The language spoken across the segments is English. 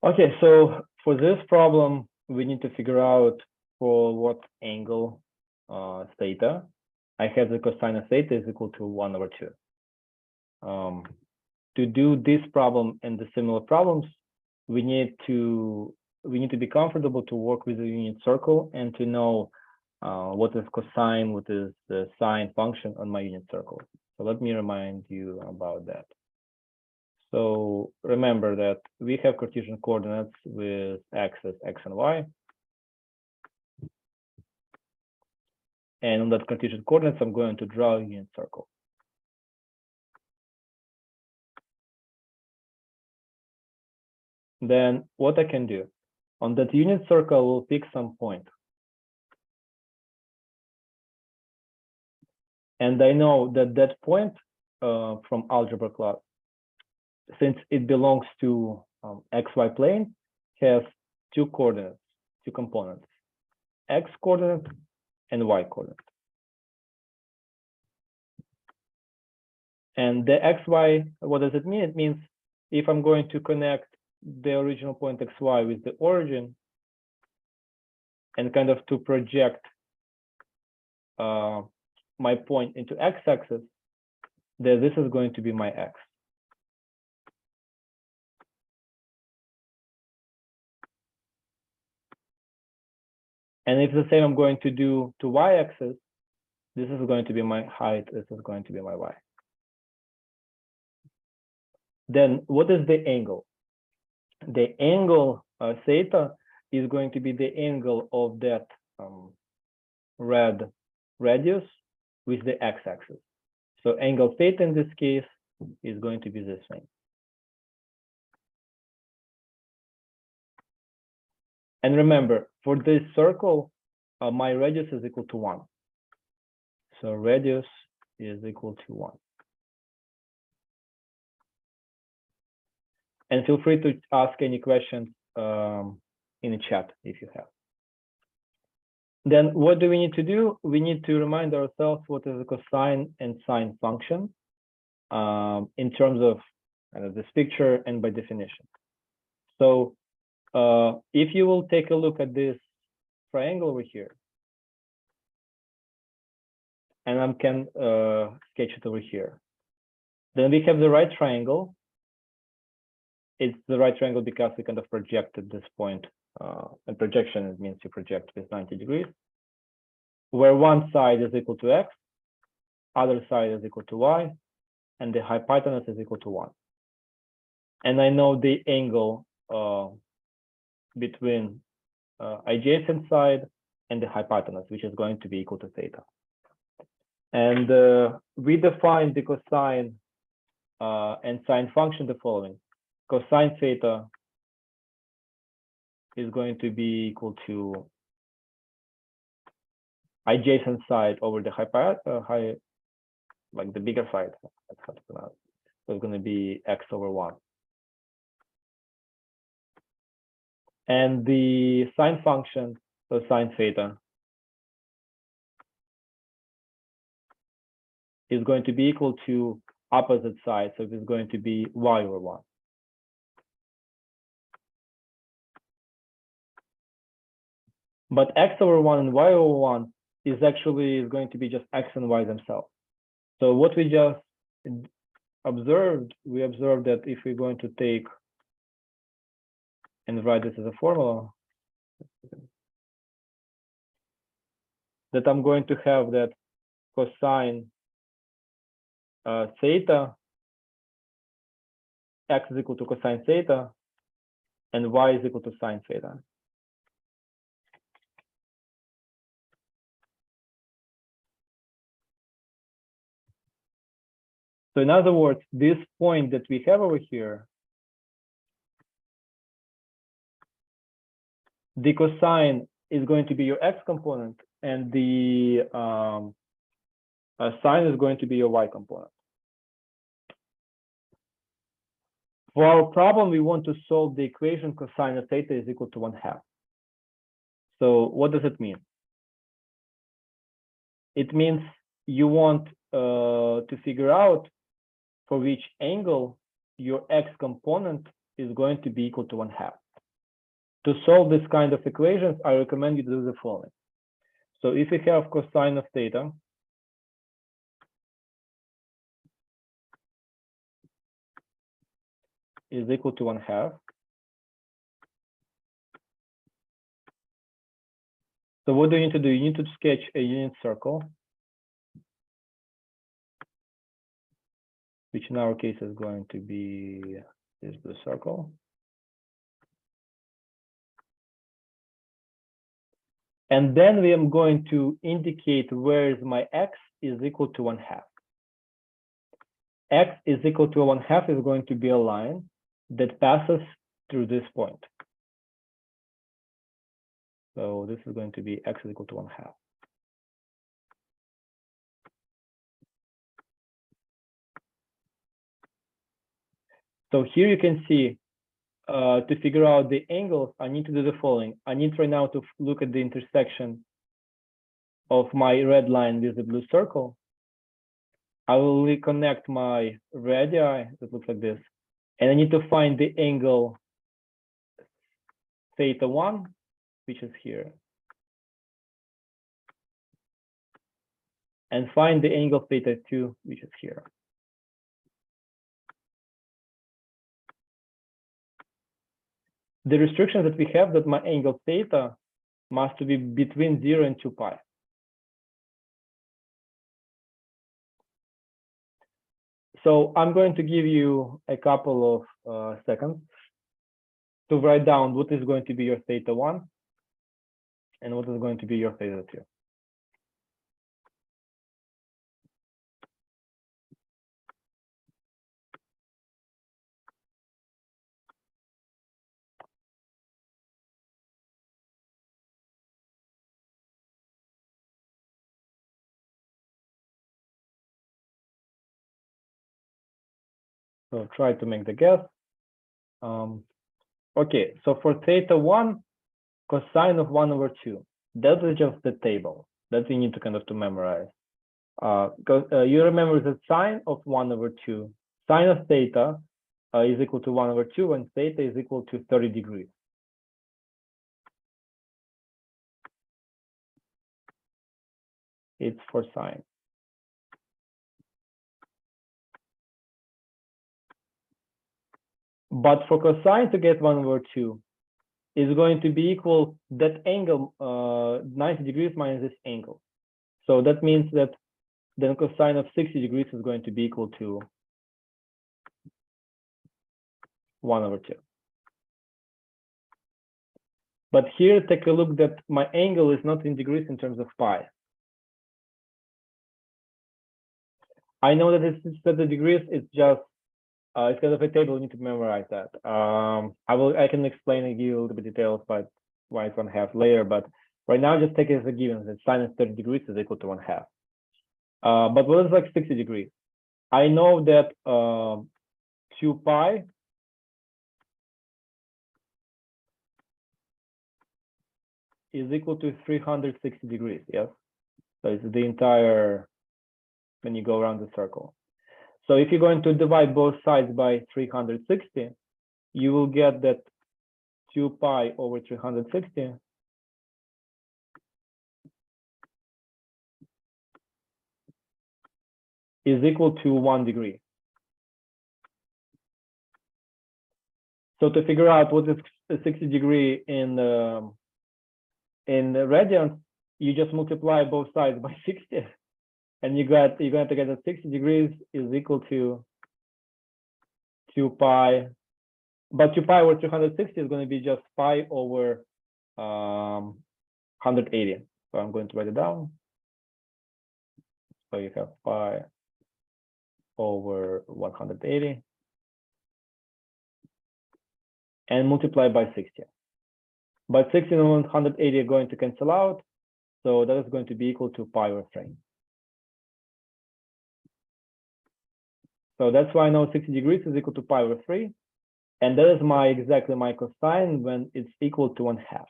Okay, so for this problem, we need to figure out for what angle theta. I have the cosine of theta is equal to 1/2. To do this problem and the similar problems, we need to be comfortable to work with a unit circle and to know what is cosine, what is the sine function on my unit circle. So let me remind you about that. So remember that we have Cartesian coordinates with axes x and y. And on that Cartesian coordinates, I'm going to draw a unit circle. Then what I can do, on that unit circle, we'll pick some point. And I know that that point from algebra class, since it belongs to xy plane, has two coordinates, two components, x coordinate and y coordinate. And the xy, what does it mean? It means if I'm going to connect the original point xy with the origin and kind of to project my point into x-axis, then this is going to be my x. And if the same I'm going to do to y-axis, this is going to be my height, this is going to be my y. Then what is the angle? The angle theta is going to be the angle of that red radius with the x-axis. So angle theta in this case is going to be this thing. And remember, for this circle, my radius is equal to 1. So radius is equal to 1. And feel free to ask any questions in the chat if you have. Then what do we need to do? We need to remind ourselves what is a cosine and sine function in terms of this picture and by definition. So if you will take a look at this triangle over here, and I can sketch it over here. Then we have the right triangle. It's the right triangle because we kind of projected this point. And projection, it means you project with 90 degrees, where one side is equal to x, other side is equal to y, and the hypotenuse is equal to 1. And I know the angle between adjacent side and the hypotenuse, which is going to be equal to theta. And we define the cosine and sine function the following. Cosine theta is going to be equal to adjacent side over the like the bigger side. That's how to pronounce it. So it's going to be x over 1. And the sine function, so sine theta, is going to be equal to opposite side. So it's going to be y over 1. But x over 1 and y over 1 is actually going to be just x and y themselves. So what we just observed, we observed that if we're going to take and write this as a formula, that I'm going to have that cosine theta, x is equal to cosine theta, and y is equal to sine theta. So in other words, this point that we have over here, the cosine is going to be your x component, and the sine is going to be your y component. For our problem, we want to solve the equation cosine of theta is equal to 1/2. So what does it mean? It means you want to figure out for which angle your x component is going to be equal to 1/2. To solve this kind of equations, I recommend you to do the following. So if we have cosine of theta is equal to 1/2. So what do you need to do? You need to sketch a unit circle, which in our case is going to be this blue circle. And then we are going to indicate where is my x is equal to 1/2. X is equal to 1/2 is going to be a line that passes through this point. So this is going to be x is equal to 1/2. So here you can see, to figure out the angles, I need to do the following. I need right now to look at the intersection of my red line with the blue circle. I will reconnect my radii that looks like this, and I need to find the angle theta1, which is here, and find the angle theta2, which is here. The restriction that we have that my angle theta must be between 0 and 2 pi. So I'm going to give you a couple of seconds to write down what is going to be your theta1 and what is going to be your theta2. So try to make the guess. Okay, so for theta1, cosine of 1/2. That is just the table that you need to kind of to memorize. You remember the sine of 1/2. Sine of theta is equal to 1/2, and theta is equal to 30 degrees. It's for sine. But for cosine to get 1/2 is going to be equal that angle 90 degrees minus this angle. So that means that then cosine of 60 degrees is going to be equal to 1/2. But here, take a look that my angle is not in degrees in terms of pi. I know that it's 30 degrees. It's just it's kind of a table. You need to memorize that. I can explain and give you a little bit details, but why it's 1/2 later. But right now, just take it as a given that sine of 30 degrees is equal to 1/2. But what is like 60 degrees? I know that 2 pi is equal to 360 degrees. Yes, so it's the entire when you go around the circle. So if you're going to divide both sides by 360, you will get that 2 pi over 360 is equal to 1 degree. So to figure out what is 60 degree in radians, you just multiply both sides by 60, and you're going to get that 60 degrees is equal to 2 pi. But 2 pi over 360 is going to be just pi over 180. So I'm going to write it down. So you have pi over 180 and multiply by 60. But 60 and 180 are going to cancel out. So that is going to be equal to pi over 3. So that's why I know 60 degrees is equal to pi over 3. And that is exactly my cosine when it's equal to 1/2.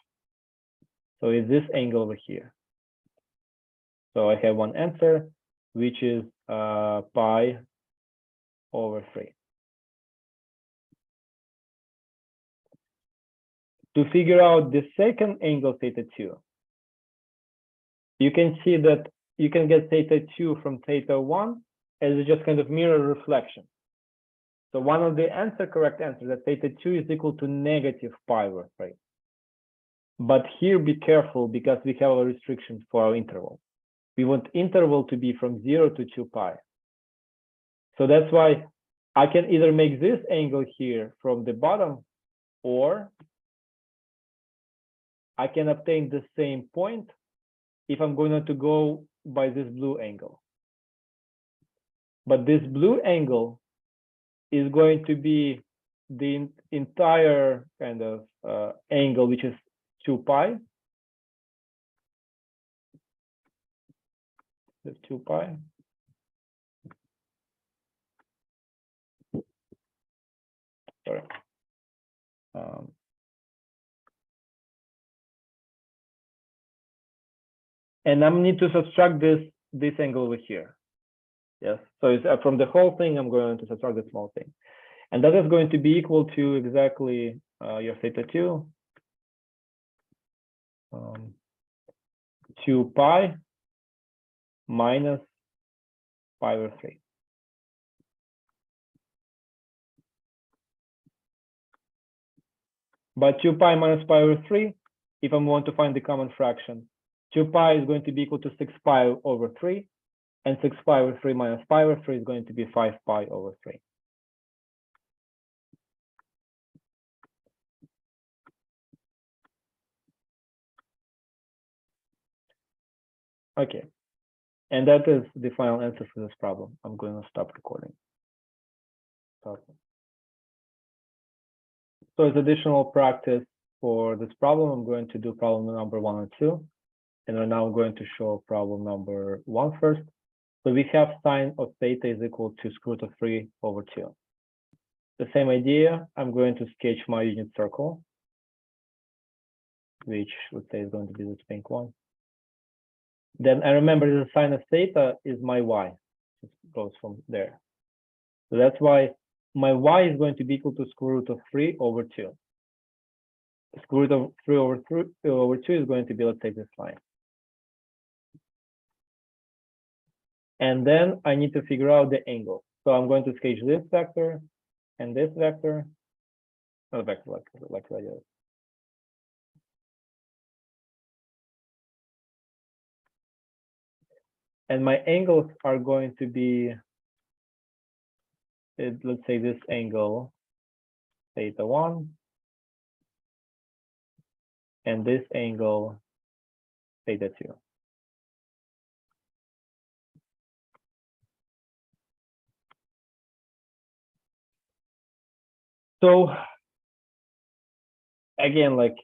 So it's this angle over here. So I have one answer, which is pi over 3. to figure out the second angle theta 2, you can see that you can get theta 2 from theta 1 as just kind of mirror reflection. So one of the correct answers that theta 2 is equal to negative pi over 3. But here be careful because we have a restriction for our interval. We want interval to be from 0 to 2 pi. So that's why I can either make this angle here from the bottom, or I can obtain the same point if I'm going to go by this blue angle. But this blue angle is going to be the entire kind of angle, which is 2 pi. The 2 pi. Sorry. And I need to subtract this angle over here. Yes. So it's, from the whole thing, I'm going to subtract the small thing, and that is going to be equal to exactly your theta 2, 2 pi minus pi over 3. But 2 pi minus pi over 3, if I want to find the common fraction, 2 pi is going to be equal to 6 pi over 3, and 6 pi over 3 minus pi over 3 is going to be 5 pi over 3. Okay, and that is the final answer for this problem. I'm going to stop recording. Stop. So as additional practice for this problem, I'm going to do problem number 1 and 2. And we're now going to show problem number 1 first. So we have sine of theta is equal to square root of 3 over 2. The same idea, I'm going to sketch my unit circle, which let's say is going to be this pink one. Then I remember the sine of theta is my y. It goes from there. So that's why my y is going to be equal to square root of 3 over 2. Square root of 3 over 2 is going to be, let's say, this line. And then I need to figure out the angle. So I'm going to sketch this vector and this vector. Not vector, like that. And my angles are going to be, let's say, this angle, theta 1, and this angle, theta 2. So again, like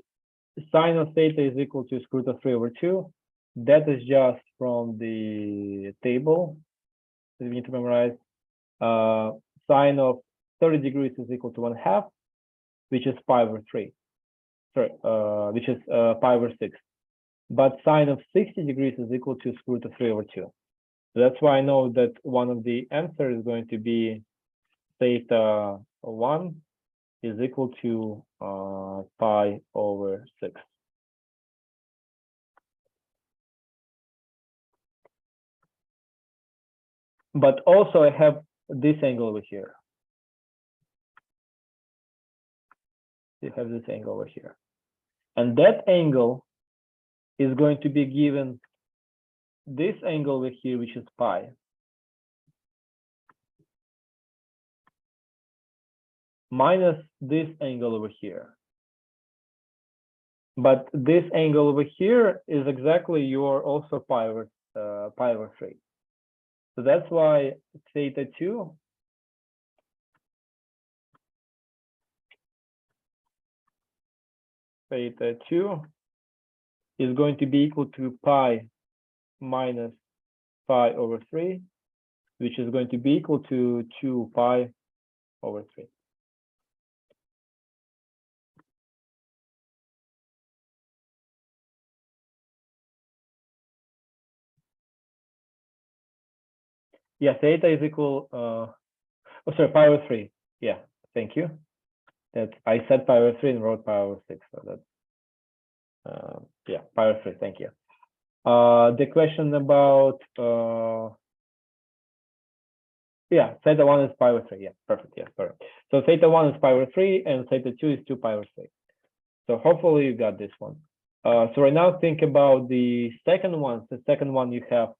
sine of theta is equal to square root of 3 over 2. That is just from the table that we need to memorize. Sine of 30 degrees is equal to 1/2, which is pi over 3. Sorry, which is pi over 6. But sine of 60 degrees is equal to square root of 3 over 2. So that's why I know that one of the answers is going to be theta 1 is equal to pi over 6. But also I have this angle over here. You have this angle over here. And that angle is going to be given this angle over here, which is pi, minus this angle over here. But this angle over here is exactly your also pi over 3. So that's why theta 2 is going to be equal to pi minus pi over 3, which is going to be equal to 2 pi over 3. Yeah, theta is equal, pi over 3. Yeah, thank you. That I said pi over 3 and wrote pi over 6. So that's yeah, pi over 3. Thank you. The question about yeah, theta 1 is pi over 3. Yeah, perfect. Yeah, sorry. So theta 1 is pi over 3 and theta 2 is 2 pi over 6. So hopefully you got this one. So right now think about the second one. The second one you have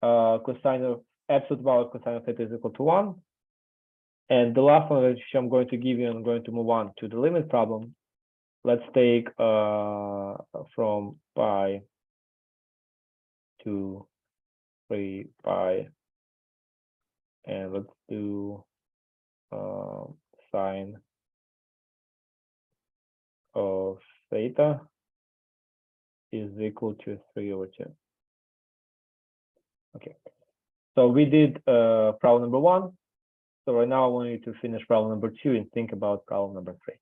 cosine of absolute value of cosine of theta is equal to 1. And the last one which I'm going to give you, I'm going to move on to the limit problem. Let's take from pi to 3 pi, and let's do sine of theta is equal to 3 over 2. Okay, so we did problem number 1. So right now I want you to finish problem number 2 and think about problem number 3.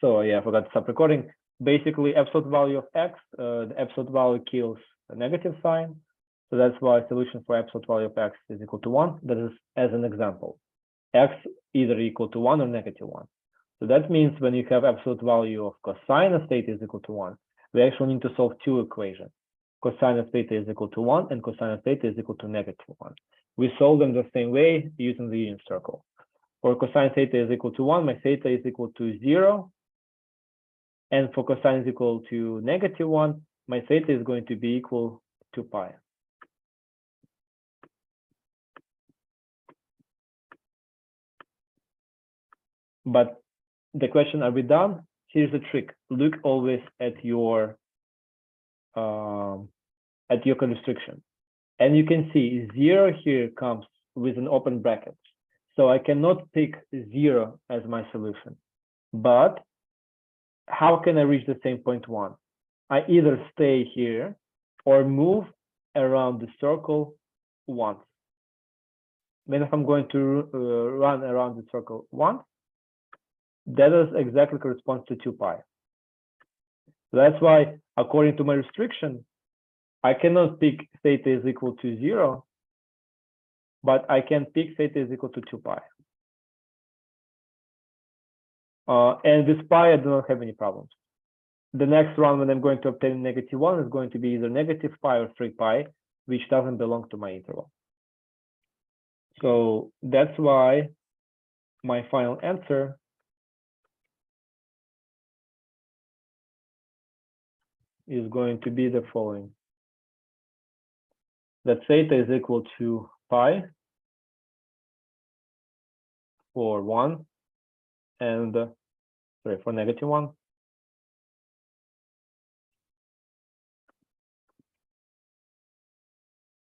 So yeah, I forgot to stop recording. Basically, absolute value of x, the absolute value kills a negative sign. So that's why solution for absolute value of x is equal to 1. That is as an example. X either equal to 1 or negative 1. So that means when you have absolute value of cosine of theta is equal to 1, we actually need to solve two equations. Cosine of theta is equal to 1 and cosine of theta is equal to negative 1. We solve them the same way using the unit circle. For cosine theta is equal to 1, my theta is equal to 0. And for cosine is equal to negative 1, my theta is going to be equal to pi. But the question, are we done? Here's the trick. Look always at your constriction. And you can see 0 here comes with an open bracket. So I cannot pick 0 as my solution. But how can I reach the same point 1? I either stay here or move around the circle once. Then if I'm going to run around the circle once, that is exactly corresponds to 2 pi. So that's why, according to my restriction, I cannot pick theta is equal to 0, but I can pick theta is equal to 2 pi. And with pi, I do not have any problems. The next one, when I'm going to obtain negative 1, is going to be either negative pi or 3 pi, which doesn't belong to my interval. So that's why my final answer is going to be the following. That theta is equal to pi for 1 and, sorry, for negative 1.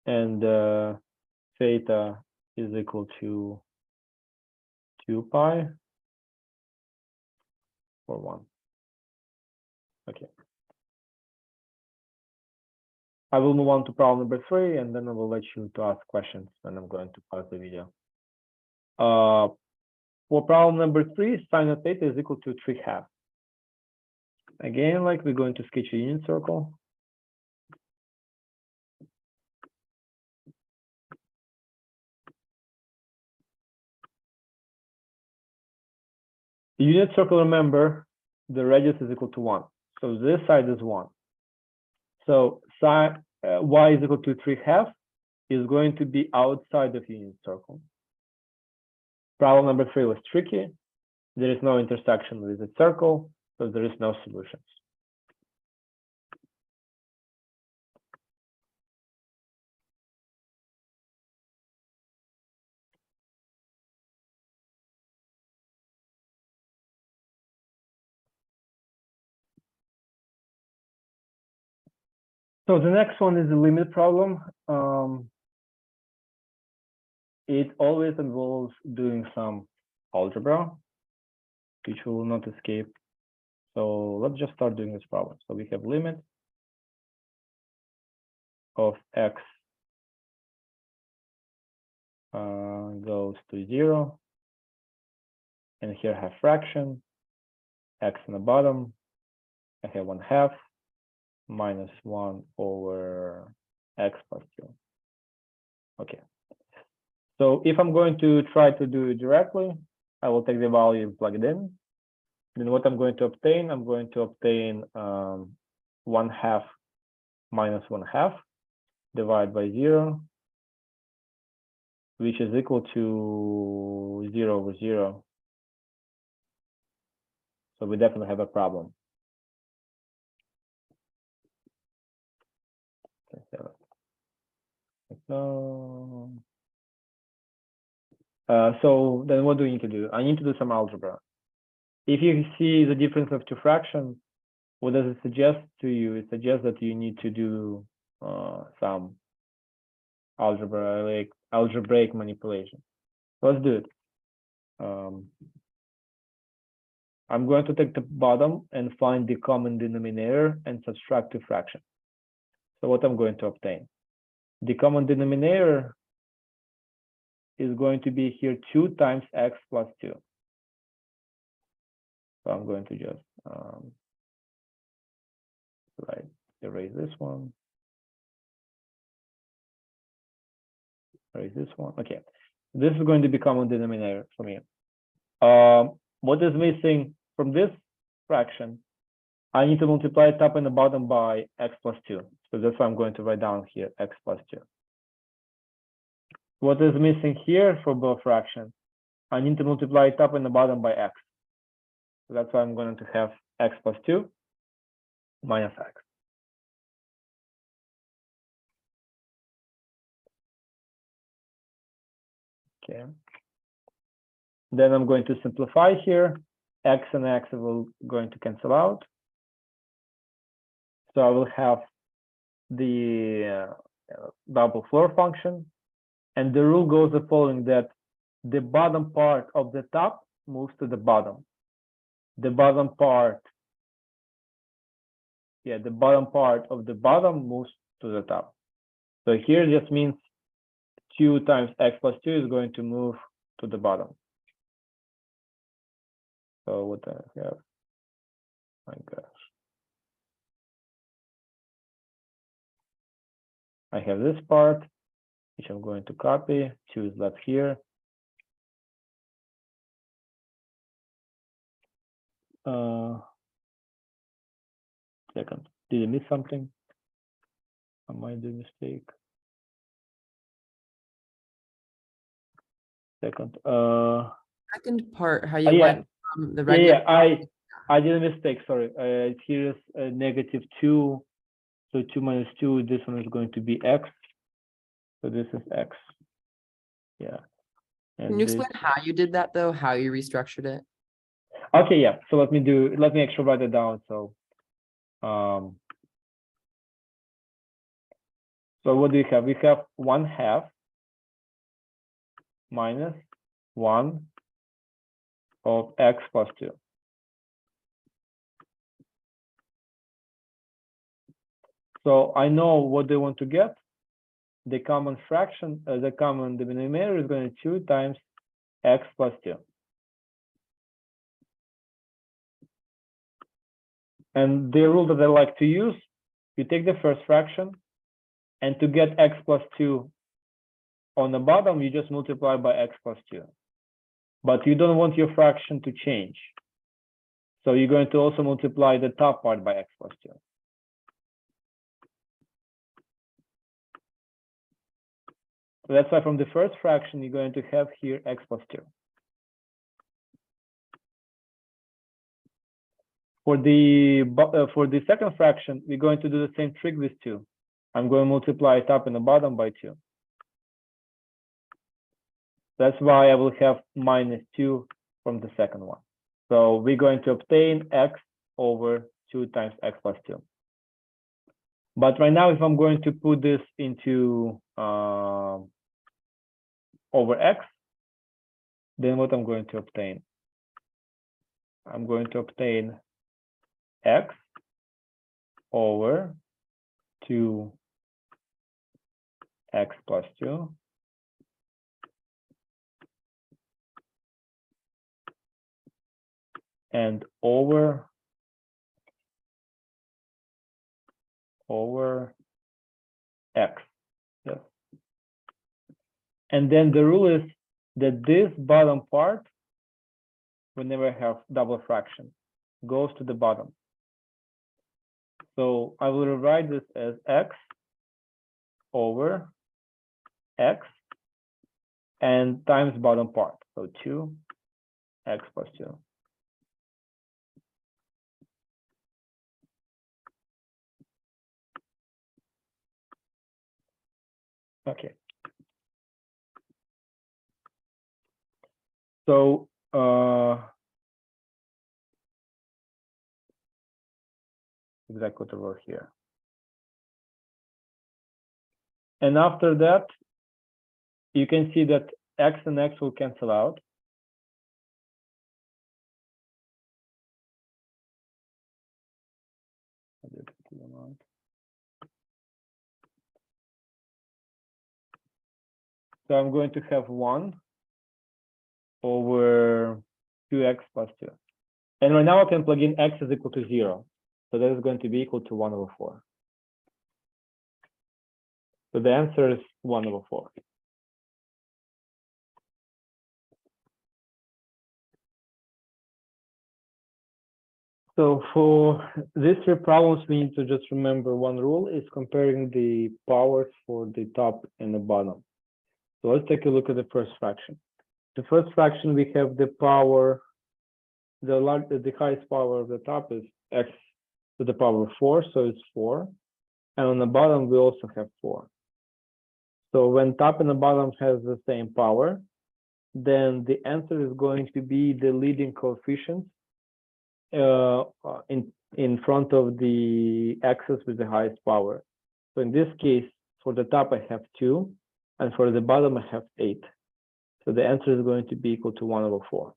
And theta is equal to 2 pi for 1. Okay. I will move on to problem number 3, and then I will let you to ask questions, and I'm going to pause the video. For problem number 3, sine of theta is equal to 3/2. Again, like we're going to sketch a unit circle. The unit circle, remember, the radius is equal to 1. So this side is 1. So sine y is equal to 3/2 is going to be outside of unit circle. Problem number 3 was tricky. There is no intersection with the circle, so there is no solutions. So the next one is the limit problem. It always involves doing some algebra, which we will not escape. So let's just start doing this problem. So we have limit of x goes to 0. And here I have fraction, x in the bottom. I have 1/2 minus 1 over x plus 2. Okay. So if I'm going to try to do it directly, I will take the value and plug it in. Then what I'm going to obtain, I'm going to obtain 1/2 minus 1/2 divided by 0, which is equal to 0 over 0. So we definitely have a problem. So then what do we need to do? I need to do some algebra. If you see the difference of two fractions, what does it suggest to you? It suggests that you need to do some algebra, like algebraic manipulation. Let's do it. I'm going to take the bottom and find the common denominator and subtract two fractions. So what I'm going to obtain? The common denominator is going to be here 2 times x plus 2. So I'm going to just erase this one. Erase this one. Okay. This is going to be common denominator for me. What is missing from this fraction? I need to multiply top and the bottom by x plus 2. So that's why I'm going to write down here x plus 2. What is missing here for both fractions? I need to multiply top and the bottom by x. So that's why I'm going to have x plus 2 minus x. Okay. Then I'm going to simplify here. X and x are going to cancel out. So I will have the double floor function. And the rule goes the following, that the bottom part of the top moves to the bottom. The bottom part, the bottom part of the bottom moves to the top. So here it just means 2 times x plus 2 is going to move to the bottom. So what I have, my gosh. I have this part, which I'm going to copy. 2 is left here. Second, did I miss something? I might do a mistake. Second, second part, how you went from the regular. Yeah, I did a mistake. Sorry. Here is -2. So 2 minus 2. This one is going to be x. So this is x. Yeah. And can you explain how you did that though? How you restructured it? Okay, yeah. So let me actually write it down. So so what do we have? We have 1/2 minus 1 of x plus 2. So I know what they want to get. The common fraction, the common denominator is going to 2 times x plus 2. And the rule that I like to use, you take the first fraction, and to get x plus 2 on the bottom, you just multiply by x plus 2. But you don't want your fraction to change. So you're going to also multiply the top part by x plus 2. So that's why from the first fraction, you're going to have here x plus 2. For the second fraction, we're going to do the same trick with 2. I'm going to multiply top and the bottom by 2. That's why I will have -2 from the second one. So we're going to obtain x over 2 times x plus 2. But right now, if I'm going to put this into over x, then what I'm going to obtain? I'm going to obtain x over 2 x plus 2 and over x. Yes. And then the rule is that this bottom part, whenever I have double fraction, goes to the bottom. So I will rewrite this as x over x and times bottom part. So 2x plus 2. Okay. So exactly what over here. And after that, you can see that x and x will cancel out. So I'm going to have 1 over 2x plus 2. And right now I can plug in x is equal to 0. So that is going to be equal to 1 over 4. So the answer is 1 over 4. So for these three problems, we need to just remember one rule is comparing the powers for the top and the bottom. So let's take a look at the first fraction. The first fraction, we have the power, the highest power of the top is x to the power of 4, so it's 4. And on the bottom, we also have 4. So when top and the bottom has the same power, then the answer is going to be the leading coefficient in front of the axis with the highest power. So in this case, for the top, I have 2, and for the bottom, I have 8. So the answer is going to be equal to 1 over 4.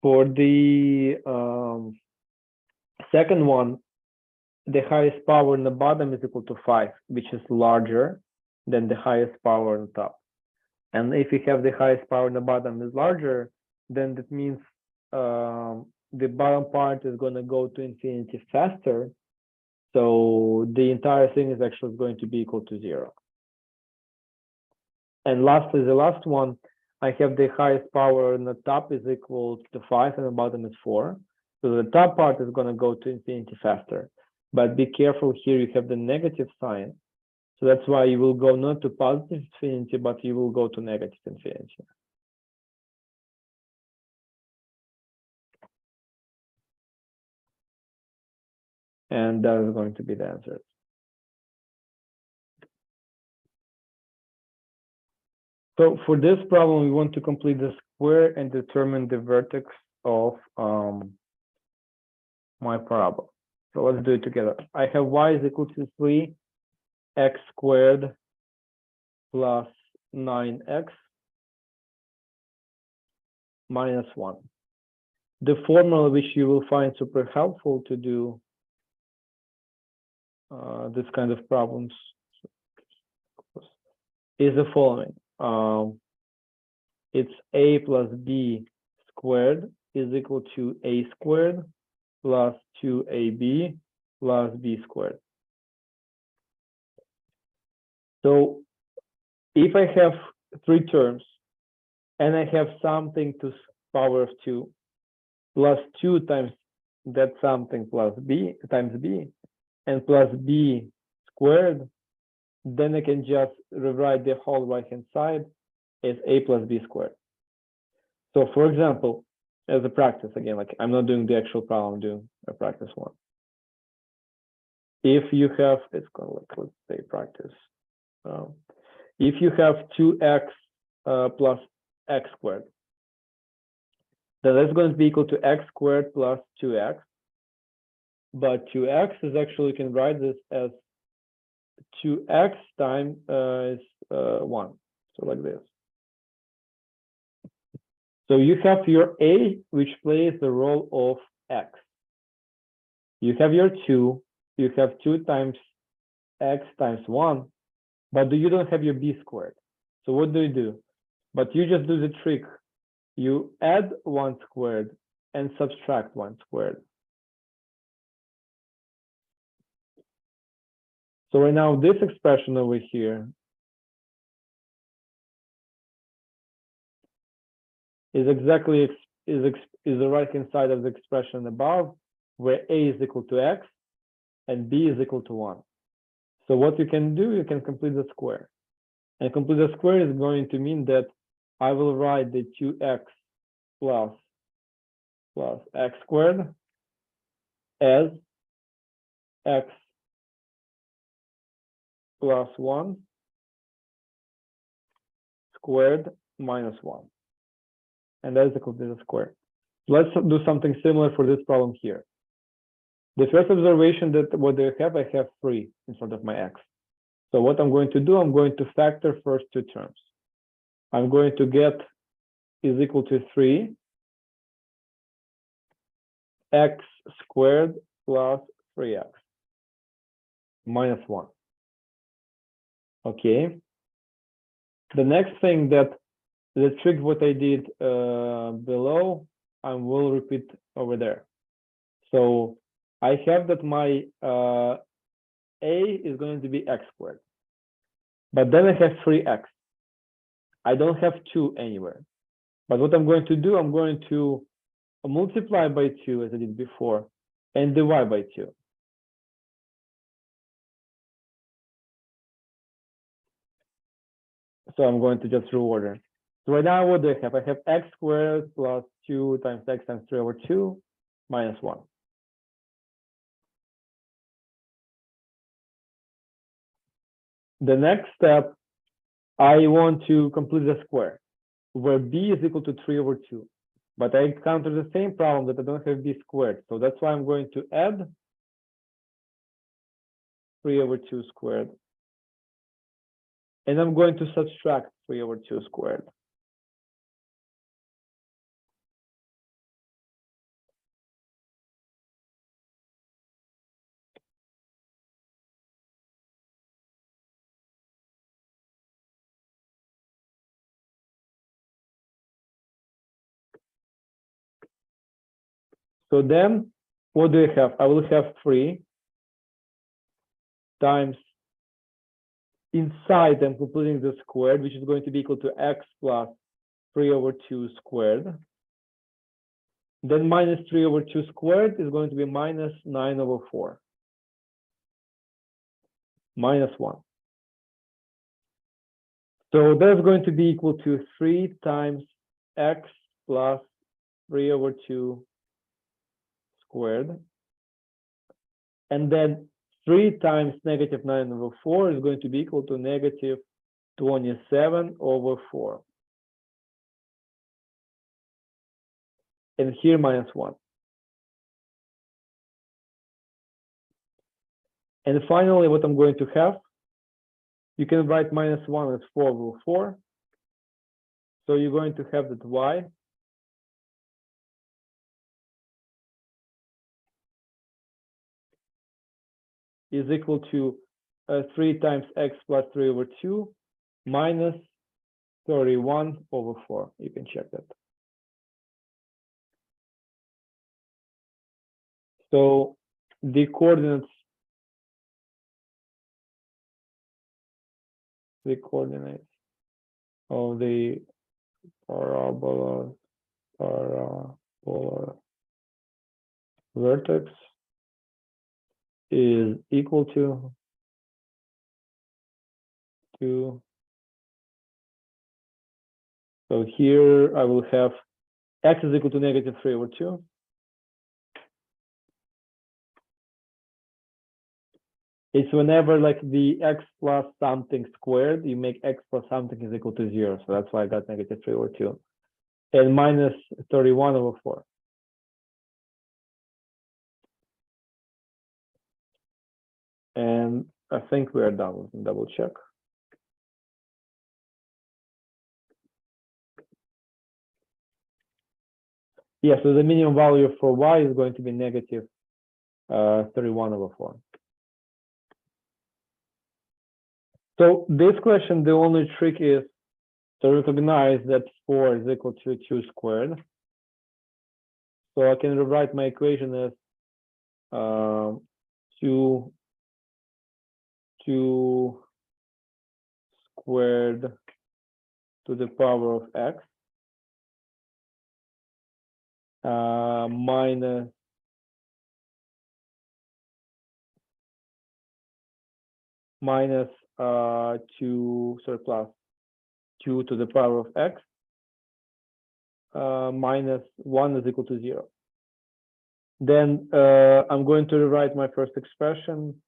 For the second one, the highest power in the bottom is equal to 5, which is larger than the highest power on top. And if you have the highest power in the bottom is larger, then that means the bottom part is going to go to infinity faster. So the entire thing is actually going to be equal to 0. And lastly, the last one, I have the highest power in the top is equal to 5 and the bottom is 4. So the top part is going to go to infinity faster. But be careful here, you have the negative sign. So that's why you will go not to positive infinity, but you will go to negative infinity. And that is going to be the answer. So for this problem, we want to complete the square and determine the vertex of my parabola. So let's do it together. I have y is equal to 3, x squared plus 9x minus 1. The formula which you will find super helpful to do this kind of problems is the following. It's a plus b squared is equal to a squared plus 2ab plus b squared. So if I have 3 terms and I have something to power of 2 plus 2 times that something plus b times b and plus b squared, then I can just rewrite the whole right-hand side as a plus b squared. So for example, as a practice, again, like I'm not doing the actual problem, I'm doing a practice one. If you have, it's called like, let's say practice. If you have 2x plus x squared, then that's going to be equal to x squared plus 2x. But 2x is actually, you can write this as 2x times 1. So like this. So you have your a, which plays the role of x. You have your 2, you have 2 times x times 1, but you don't have your b squared. So what do? But you just do the trick. You add 1 squared and subtract 1 squared. So right now, this expression over here is exactly is the right-hand side of the expression above, where a is equal to x and b is equal to 1. So what you can do, you can complete the square. And complete the square is going to mean that I will write the 2x plus x squared as x plus 1 squared minus 1. And that is equal to the square. Let's do something similar for this problem here. The first observation that what I have 3 in front of my x. So what I'm going to do, I'm going to factor first two terms. I'm going to get is equal to 3 x squared plus 3x minus 1. Okay. The next thing that the trick what I did below, I will repeat over there. So I have that my a is going to be x squared, but then I have 3x. I don't have 2 anywhere. But what I'm going to do, I'm going to multiply by 2 as I did before and divide by 2. So I'm going to just reorder. So right now, what do I have? I have x squared plus 2 times x times 3 over 2 minus 1. The next step, I want to complete the square, where b is equal to 3 over 2. But I encounter the same problem that I don't have b squared. So that's why I'm going to add 3 over 2 squared. And I'm going to subtract 3 over 2 squared. So then, what do I have? I will have 3 times inside I'm completing the squared, which is going to be equal to x plus 3 over 2 squared. Then minus 3 over 2 squared is going to be minus 9 over 4. Minus 1. So that's going to be equal to 3 times x plus 3 over 2 squared. And then 3 times negative 9 over 4 is going to be equal to negative 27 over 4. And here minus 1. And finally, what I'm going to have, you can write minus 1 as 4 over 4. So you're going to have that y is equal to 3 times x plus 3 over 2 minus 31 over 4. You can check that. So the coordinates of the parabola vertex is equal to so here I will have x is equal to negative 3 over 2. It's whenever like the x plus something squared, you make x plus something is equal to 0. So that's why I got negative 3 over 2. And minus 31 over 4. And I think we are done. We can double check. Yeah, so the minimum value for y is going to be negative 31 over 4. So this question, the only trick is to recognize that 4 is equal to 2 squared. So I can rewrite my equation as 2 2 squared to the power of x minus plus 2 to the power of x minus 1 is equal to 0. Then I'm going to rewrite my first expression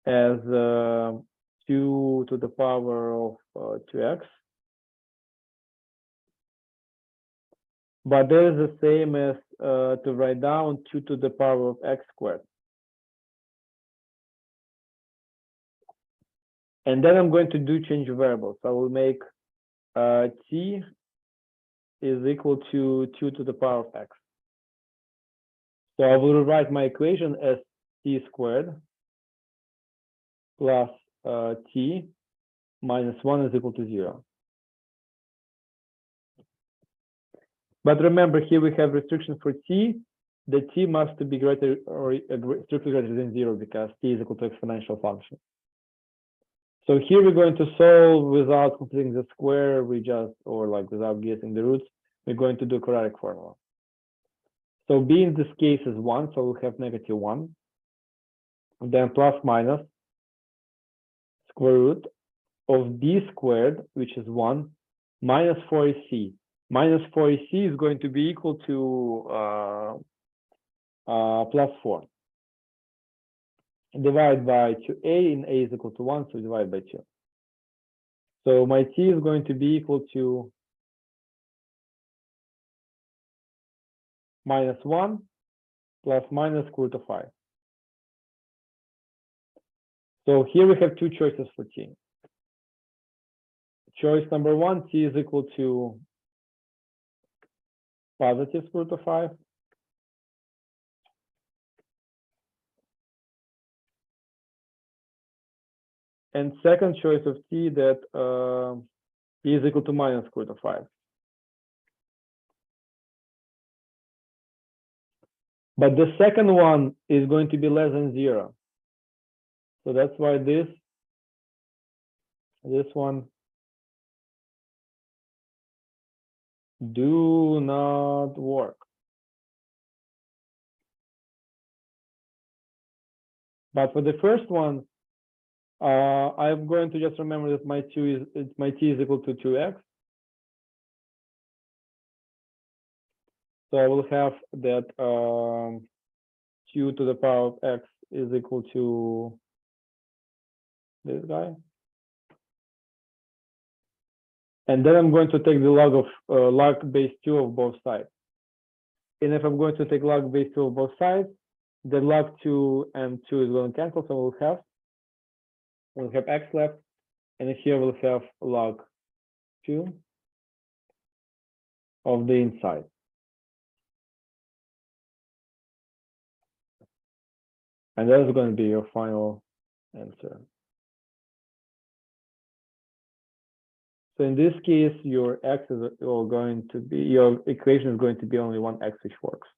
as 2 to the power of 2x. But that is the same as to write down 2 to the power of x squared. And then I'm going to do change of variables. I will make t is equal to 2 to the power of x. So I will rewrite my equation as t squared plus t minus 1 is equal to 0. But remember, here we have restriction for t. The t must be greater or strictly greater than 0 because t is equal to exponential function. So here we're going to solve without completing the square. Without guessing the roots, we're going to do quadratic formula. So b in this case is 1, so we'll have negative 1. And then plus minus square root of b squared, which is 1, minus 4ac. Minus 4ac is going to be equal to plus 4. Divide by 2a, and a is equal to 1, so divide by 2. So my t is going to be equal to minus 1 plus minus square root of 5. So here we have two choices for t. Choice number 1, t is equal to positive square root of 5. And second choice of t that t is equal to minus square root of 5. But the second one is going to be less than 0. So that's why this one do not work. But for the first one, I'm going to just remember that my t is equal to 2x. So I will have that 2 to the power of x is equal to this guy. And then I'm going to take the log of log base 2 of both sides. And if I'm going to take log base 2 of both sides, the log 2 and 2 is going to cancel, so we'll have x left, and here we'll have log 2 of the inside. And that is going to be your final answer. So in this case, your x is going to be, your equation is going to be only one x, which works.